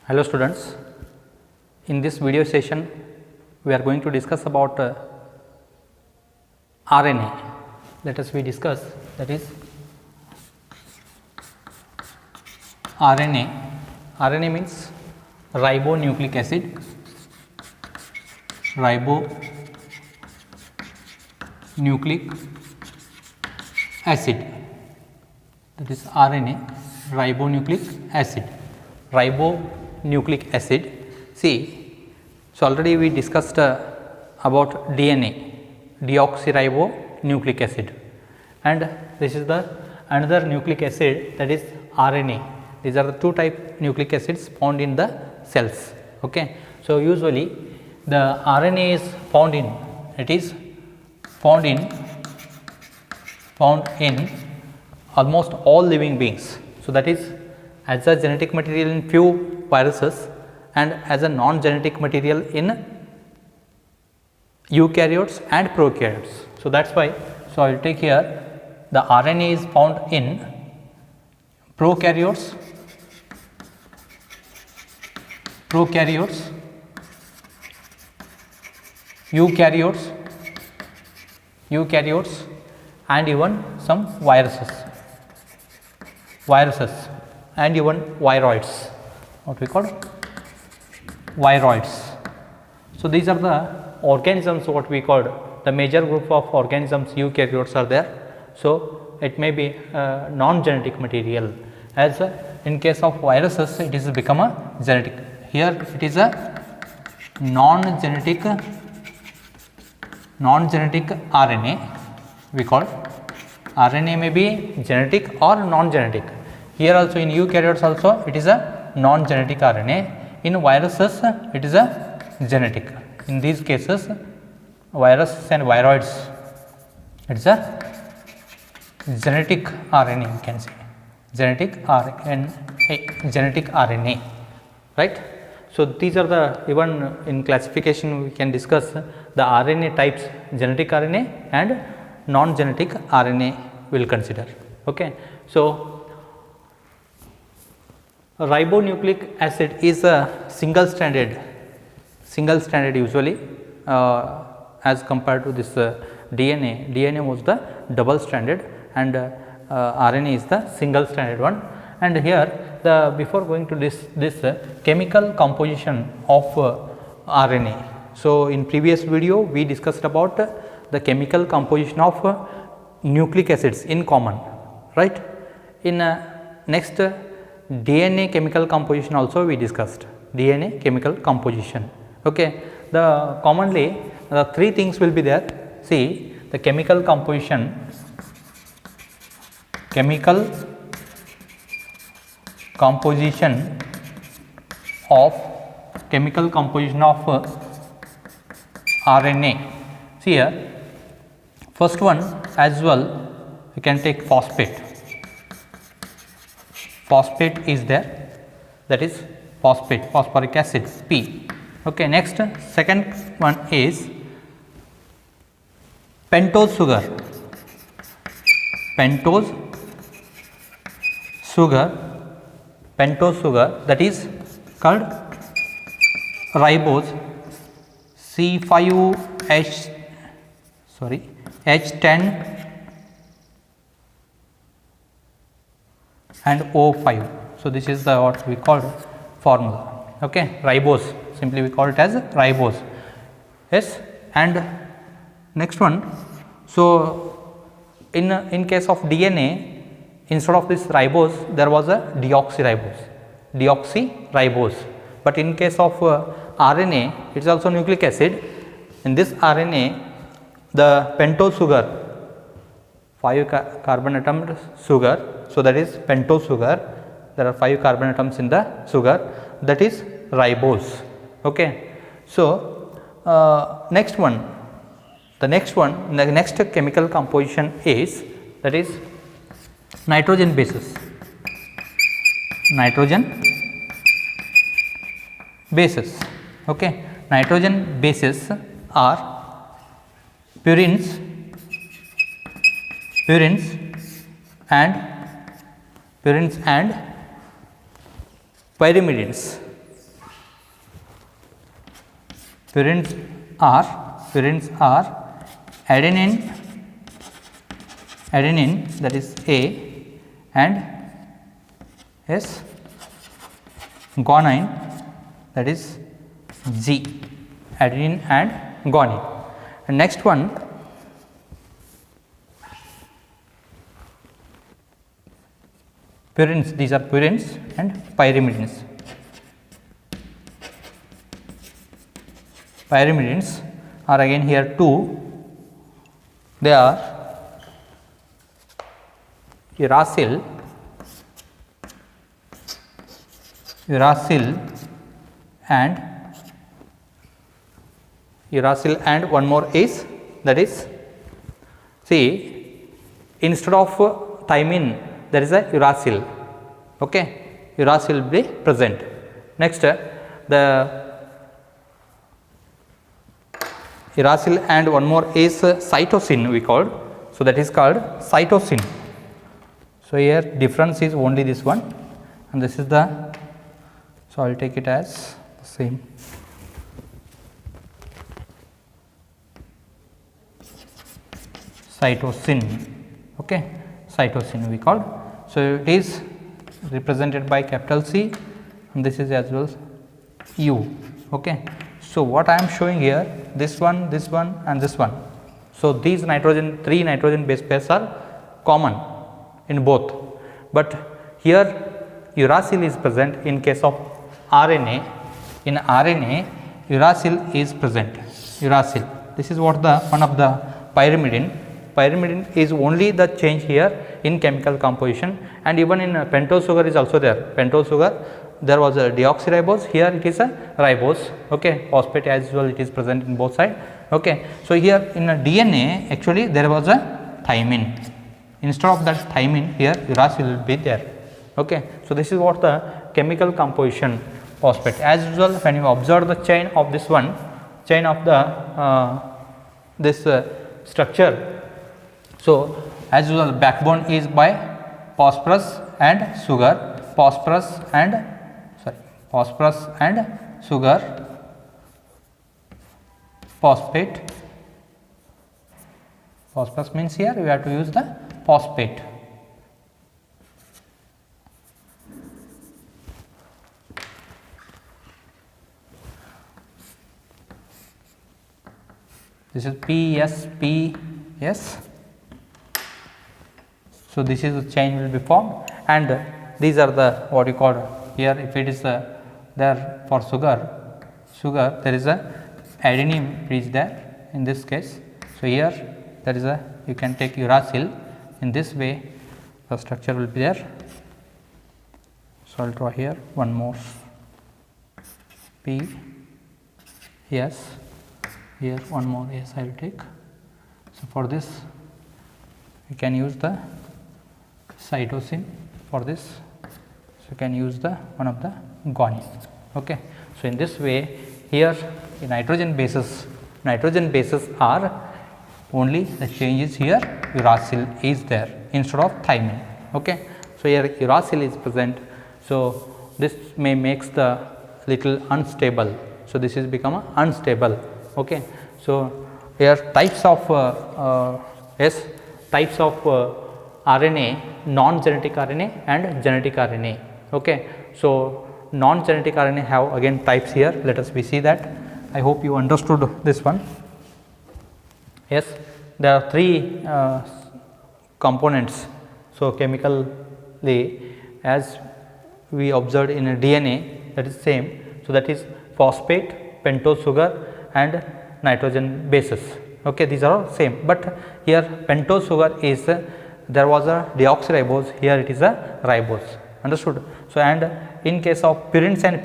Hello students, in this video session we are going to discuss about RNA. Let us discuss, that is RNA. RNA means ribonucleic acid. Ribonucleic acid, that is RNA, ribonucleic acid. Ribonucleic acid. See, so already we discussed about DNA, deoxyribonucleic acid, and this is the another nucleic acid, that is RNA. These are the two type nucleic acids found in the cells. Okay. So usually the RNA is found in almost all living beings. So that is as a genetic material in few viruses and as a non-genetic material in eukaryotes and prokaryotes. So that's why, so I will take here the RNA is found in prokaryotes, eukaryotes and even some viruses and even viroids, what we call viroids. So these are the organisms, what we called the major group of organisms, eukaryotes are there. So it may be non-genetic material, as in case of viruses it is become a genetic. Here it is a non-genetic RNA, we call RNA may be genetic or non-genetic. Here also in eukaryotes also it is a non-genetic RNA. In viruses it is a genetic. In these cases viruses and viroids, it is a genetic RNA, you can say genetic RNA, right. So these are the, even in classification we can discuss the RNA types, genetic RNA and non-genetic RNA will consider. Okay. So ribonucleic acid is a single stranded usually, as compared to this DNA. DNA was the double stranded and RNA is the single stranded one. And here the, before going to this chemical composition of RNA. So in previous video we discussed about the chemical composition of nucleic acids in common, right. In next DNA chemical composition also we discussed, DNA chemical composition. Okay. The commonly the three things will be there. See, the chemical composition of RNA. See here, first one as well you can take phosphate. Phosphate is there, that is phosphoric acid, P. Okay. Next, second one is pentose sugar, that is called ribose, H10 and O5. So this is the what we call formula. Okay. Ribose, simply we call it as ribose. Yes. And next one, so in case of DNA, instead of this ribose there was a deoxyribose. But in case of RNA, it is also nucleic acid. In this RNA, the pentose sugar, 5 carbon atom sugar, so that is pentose sugar. There are 5 carbon atoms in the sugar, that is ribose. Okay. So next one, the next chemical composition is, that is nitrogen bases. Okay. Nitrogen bases are purines and pyrimidines. purines are adenine that is A, and yes, guanine that is G, adenine and guanine. And next one, purines, these are purines and pyrimidines. Pyrimidines are again here two, they are uracil and one more is, that is, see, instead of thymine there is a uracil, okay, uracil will be present. Next, the uracil and one more is cytosine we called, so that is called cytosine. So here difference is only this one, and this is the, so I will take it as the same. Cytosine, okay, cytosine we called. So it is represented by capital C, and this is as well U, okay. So what I am showing here, this one and this one. So these nitrogen, three nitrogen base pairs are common in both, but here uracil is present in case of RNA. In RNA uracil is present, uracil. This is what the one of the pyrimidine. Pyrimidine is only the change here in chemical composition, and even in pentose sugar is also there. Pentose sugar, there was a deoxyribose, here it is a ribose, okay, phosphate as well, it is present in both sides, okay. So here in a DNA actually there was a thymine, instead of that thymine here uracil will be there, okay. So this is what the chemical composition phosphate. As usual, when you observe the chain of this one, chain of the this structure, so as usual backbone is by phosphorus and sugar, phosphorus and sugar, phosphate. Phosphorus means here we have to use the phosphate. This is PS. So this is the chain will be formed, and these are the what you call here, if it is there for sugar there is a adenine is there in this case. So here there is a, you can take uracil, in this way the structure will be there. So I will draw here one more P, yes, here one more S I will take. So for this you can use the cytosine, for this so you can use the one of the guanine, okay. So in this way here the nitrogen bases are only the changes here, uracil is there instead of thymine, okay. So here uracil is present, so this may makes the little unstable, so this is become unstable, okay. So here types of RNA, non-genetic RNA and genetic RNA, okay. So non-genetic RNA have again types here, let us see that. I hope you understood this one. Yes, there are three components. So chemically, as we observed in a DNA, that is same. So that is phosphate, pentose sugar and nitrogen bases, okay. These are all same, but here pentose sugar is there was a deoxyribose, here it is a ribose, understood. So and in case of purines and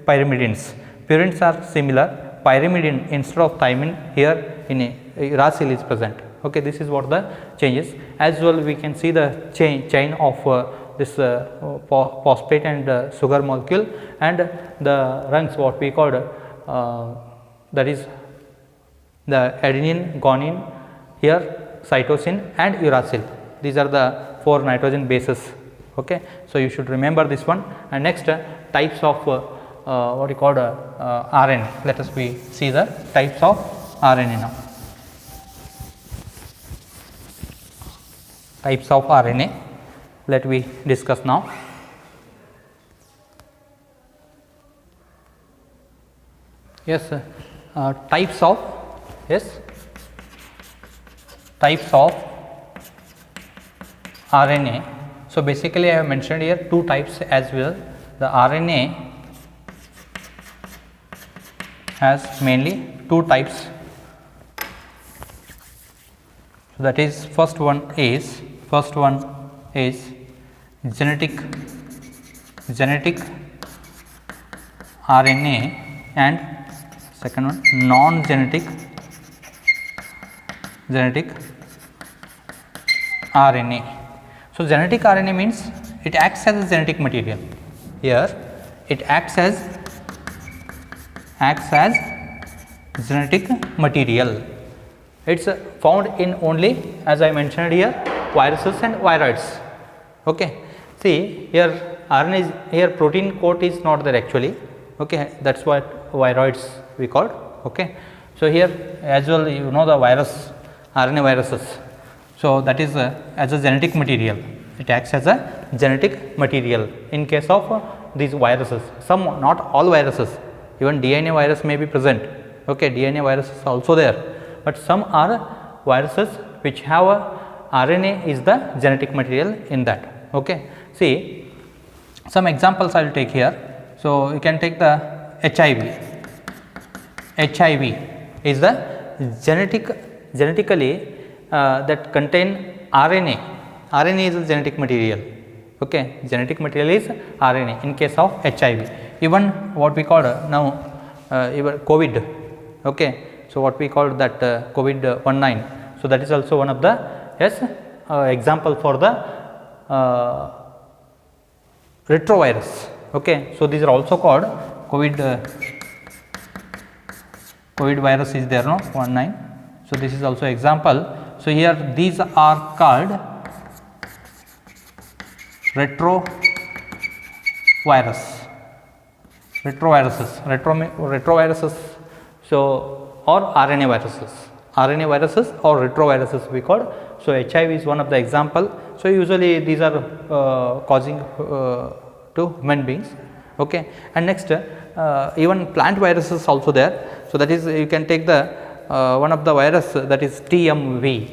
pyrimidines, purines are similar, pyrimidine instead of thymine here in uracil is present, okay. This is what the changes. As well we can see the chain of this phosphate and sugar molecule, and the rungs what we called that is the adenine, guanine, here cytosine and uracil. These are the 4 nitrogen bases, okay. So you should remember this one. And next types of what we call RNA. Let us see the types of RNA now. Types of RNA, let we discuss now. Yes, types of RNA. So basically I have mentioned here two types as well. The RNA has mainly two types. So that is first one is genetic RNA and second one non-genetic RNA. So genetic RNA means it acts as a genetic material. Here it acts as genetic material. It's found in only, as I mentioned here, viruses and viroids. Okay. See here RNA is here, protein coat is not there actually. Okay, that's what viroids we called. Okay. So here as well, you know, the virus, RNA viruses. So that is as a genetic material. It acts as a genetic material in case of these viruses. Some, not all viruses, even DNA virus may be present. Okay, DNA virus is also there, but some are viruses which have a RNA is the genetic material in that. Okay. See some examples I will take here. So you can take the HIV. HIV is the genetically that contain RNA. RNA is a genetic material. Okay, genetic material is RNA in case of HIV. Even what we call now even COVID. Okay, so what we call that COVID-19. So that is also one of the example for the retrovirus. Okay, so these are also called COVID virus is there, no, 19. So this is also example. So here these are called retroviruses. So or RNA viruses or retroviruses we call. So HIV is one of the example. So usually these are causing to human beings. Okay, and next even plant viruses also there. So that is, you can take the one of the virus, that is TMV,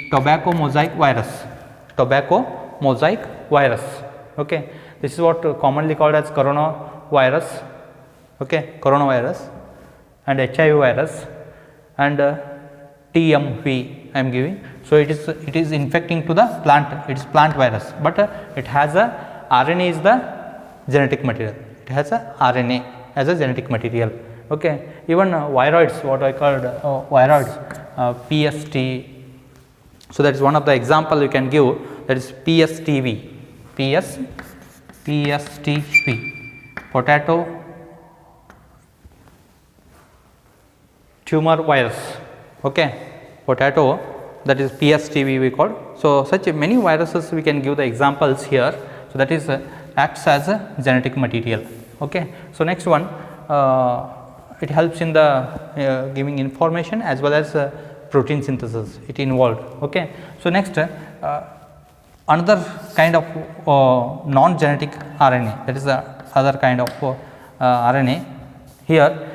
tobacco mosaic virus. Okay, this is what commonly called as coronavirus. Okay, coronavirus and HIV virus and TMV I am giving. So it is infecting to the plant, it is plant virus, but it has a RNA is the genetic material. It has a RNA as a genetic material. Okay, even viroids, what I called viroids, PST. So that is one of the example you can give, that is PSTV, potato tumor virus. Okay, potato, that is PSTV we call. So such many viruses we can give the examples here. So that is acts as a genetic material. Okay. So next one, it helps in the giving information as well as protein synthesis it involved. Okay. So next another kind of non-genetic RNA, that is the other kind of RNA. Here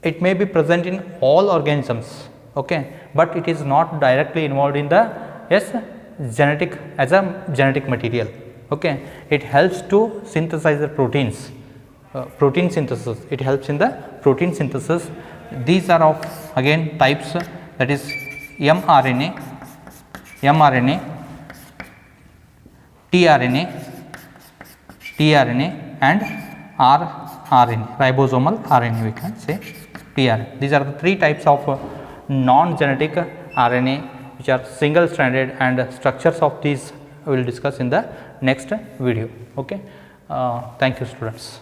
it may be present in all organisms, okay, but it is not directly involved in the genetic as a genetic material. Okay, it helps to synthesize the proteins, protein synthesis. It helps in the protein synthesis. These are of again types, that is mRNA, tRNA and rRNA, ribosomal RNA we can say tRNA. These are the three types of non-genetic RNA which are single stranded, and structures of these we will discuss in the next video. Okay. Thank you students.